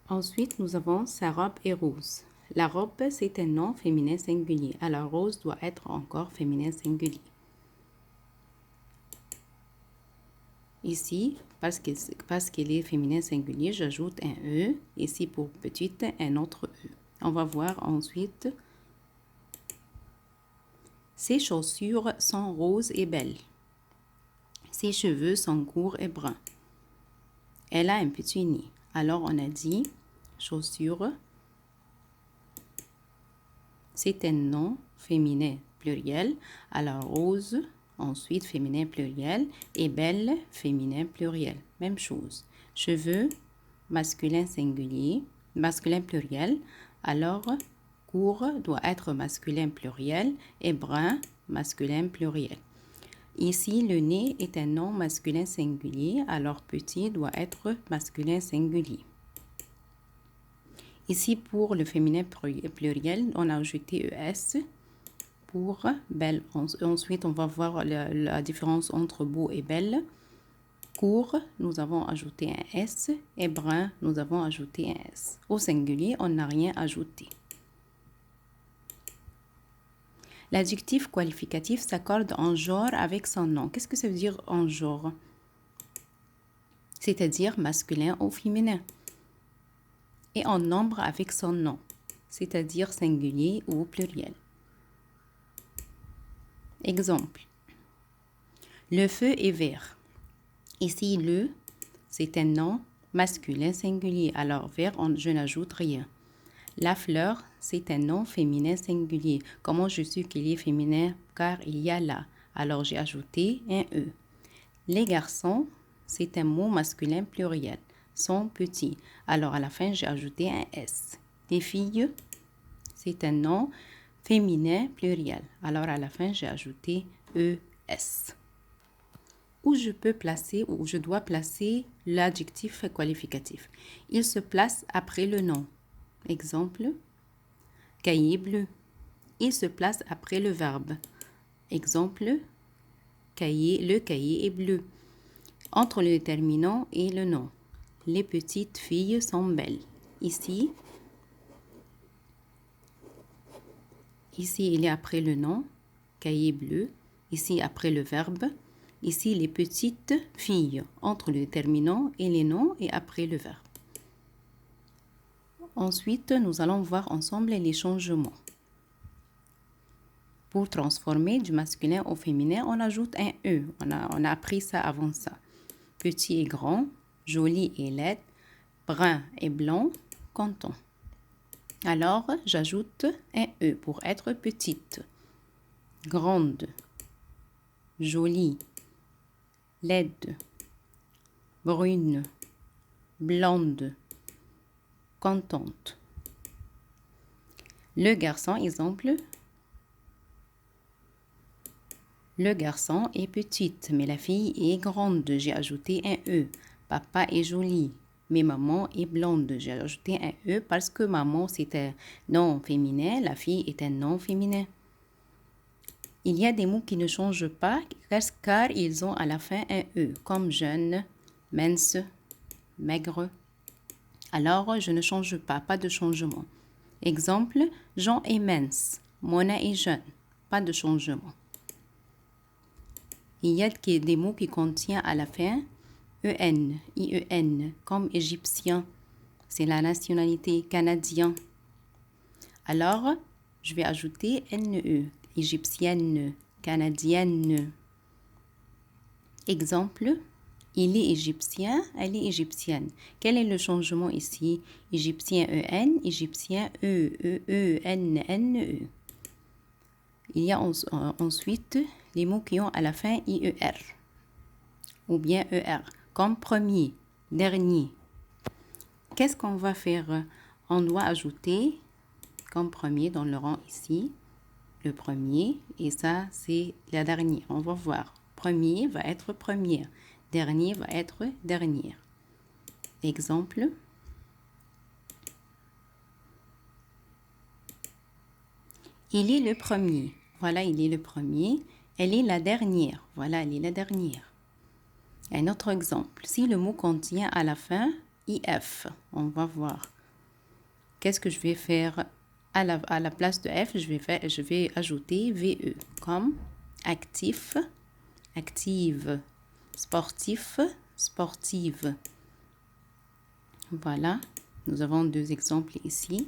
Ensuite, nous avons sa robe est rose. La robe, c'est un nom féminin singulier. Alors, rose doit être encore féminin singulier. Ici, parce qu'il est féminin singulier, j'ajoute un E. Ici, pour petite, un autre E. On va voir ensuite. Ses chaussures sont roses et belles. Ses cheveux sont courts et bruns. Elle a un petit nez. Alors, on a dit chaussures. C'est un nom féminin pluriel. Alors, rose, ensuite féminin pluriel. Et belle, féminin pluriel. Même chose. Cheveux, masculin singulier, masculin pluriel. Alors, court doit être masculin pluriel et brun, masculin pluriel. Ici, le nez est un nom masculin singulier, alors petit doit être masculin singulier. Ici, pour le féminin pluriel, on a ajouté ES pour belle. Ensuite, on va voir la différence entre beau et belle. Court, nous avons ajouté un S et brun, nous avons ajouté un S. Au singulier, on n'a rien ajouté. L'adjectif qualificatif s'accorde en genre avec son nom. Qu'est-ce que ça veut dire en genre? C'est-à-dire masculin ou féminin. Et en nombre avec son nom, c'est-à-dire singulier ou pluriel. Exemple. Le feu est vert. Ici, le, c'est un nom masculin singulier. Alors, vert, je n'ajoute rien. La fleur, c'est un nom féminin singulier. Comment je sais qu'il est féminin? Car il y a là. Alors, j'ai ajouté un E. Les garçons, c'est un mot masculin pluriel. Sont petits. Alors, à la fin, j'ai ajouté un S. Les filles, c'est un nom féminin pluriel. Alors, à la fin, j'ai ajouté ES. Où je dois placer l'adjectif qualificatif. Il se place après le nom. Exemple, cahier bleu. Il se place après le verbe. Exemple, le cahier est bleu. Entre le déterminant et le nom. Les petites filles sont belles. Ici, il est après le nom, cahier bleu. Ici, après le verbe. Ici, les petites filles. Entre le déterminant et les noms et après le verbe. Ensuite, nous allons voir ensemble les changements. Pour transformer du masculin au féminin, on ajoute un E. On a appris ça avant ça. Petit et grand, joli et laid, brun et blanc, canton. Alors, j'ajoute un E pour être petite, grande, jolie, laide, brune, blonde, contente. Le garçon, exemple. Le garçon est petite, mais la fille est grande. J'ai ajouté un E. Papa est joli, mais maman est blonde. J'ai ajouté un E parce que maman, c'est un nom féminin. La fille est un nom féminin. Il y a des mots qui ne changent pas car ils ont à la fin un E, comme jeune, mince, maigre. Alors, je ne change pas de changement. Exemple, Jean est mince, Mona est jeune. Pas de changement. Il y a des mots qui contiennent à la fin EN, IEN, comme égyptien. C'est la nationalité canadien. Alors, je vais ajouter NE, égyptienne, canadienne. Exemple, il est égyptien, elle est égyptienne. Quel est le changement ici? Égyptien EN, égyptien ENNE. Il y a ensuite les mots qui ont à la fin IER ou bien ER, comme premier, dernier. Qu'est-ce qu'on va faire? On doit ajouter comme premier dans le rang ici, le premier, et ça, c'est la dernière. On va voir. Premier va être première, dernier va être dernière. Exemple. Il est le premier. Voilà, il est le premier. Elle est la dernière. Voilà, elle est la dernière. Un autre exemple. Si le mot contient à la fin IF, on va voir. qu'est-ce que je vais faire à la place de F? Je vais ajouter VE, comme actif, active, sportif, sportive. Voilà, nous avons deux exemples ici.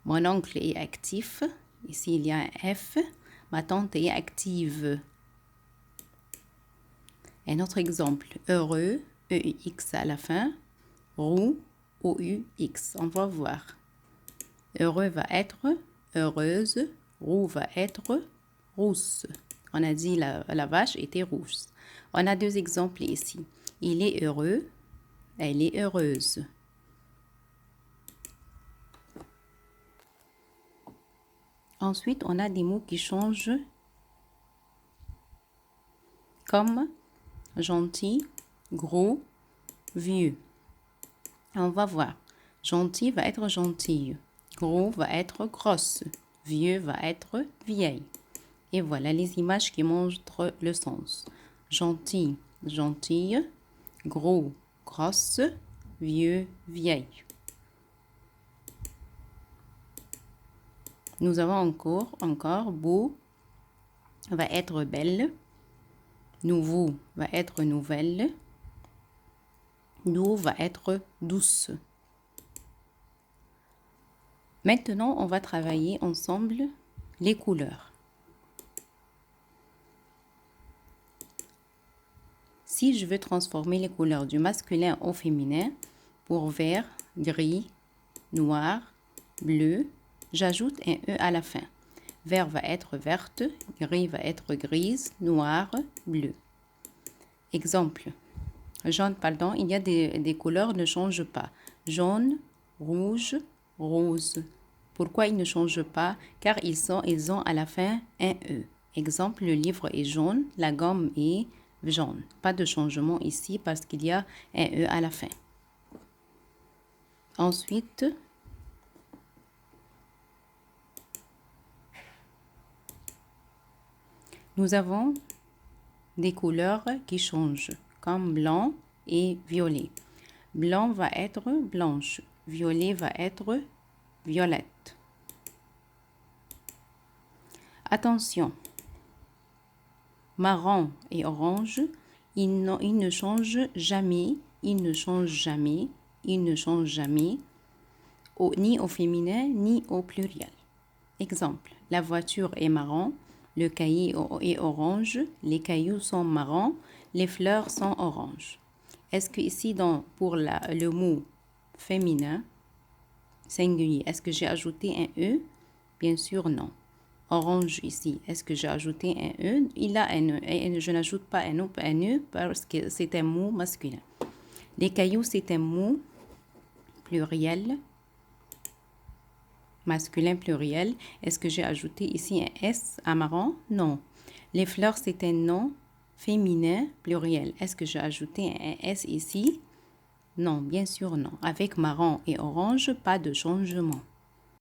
Mon oncle est actif. Ici, il y a un F. Ma tante est active. Un autre exemple, heureux, EUX à la fin, roux, OUX. On va voir. Heureux va être heureuse, roux va être rousse. On a dit la vache était rousse. On a deux exemples ici. Il est heureux, elle est heureuse. Ensuite, on a des mots qui changent comme gentil, gros, vieux. On va voir. Gentil va être gentille. Gros va être grosse. Vieux va être vieille. Et voilà les images qui montrent le sens. Gentil, gentille. Gros, grosse. Vieux, vieille. Nous avons encore beau va être belle. Nouveau va être nouvelle. Doux va être douce. Maintenant, on va travailler ensemble les couleurs. Si je veux transformer les couleurs du masculin au féminin, pour vert, gris, noir, bleu, j'ajoute un E à la fin. Vert va être verte, gris va être grise, noir, bleu. Exemple. Jaune, pardon, il y a des couleurs ne changent pas. Jaune, rouge, rose. Pourquoi ils ne changent pas? Car ils ont à la fin un E. Exemple, le livre est jaune, la gomme est jaune. Pas de changement ici parce qu'il y a un E à la fin. Ensuite, nous avons des couleurs qui changent, comme blanc et violet. Blanc va être blanche, violet va être violette. Attention, marron et orange, ils ne changent jamais, ils ne changent jamais, ils ne changent jamais, ni au féminin ni au pluriel. Exemple, la voiture est marron, le cahier est orange, les cailloux sont marrons, les fleurs sont oranges. Est-ce que ici, pour le mot féminin, singulier, est-ce que j'ai ajouté un E? Bien sûr, non. Orange ici, est-ce que j'ai ajouté un E? Il a un E et je n'ajoute pas un E parce que c'est un mot masculin. Les cailloux, c'est un mot pluriel, masculin pluriel. Est-ce que j'ai ajouté ici un S à marron? Non. Les fleurs, c'est un nom féminin pluriel. Est-ce que j'ai ajouté un S ici? Non, bien sûr non. Avec marron et orange, pas de changement.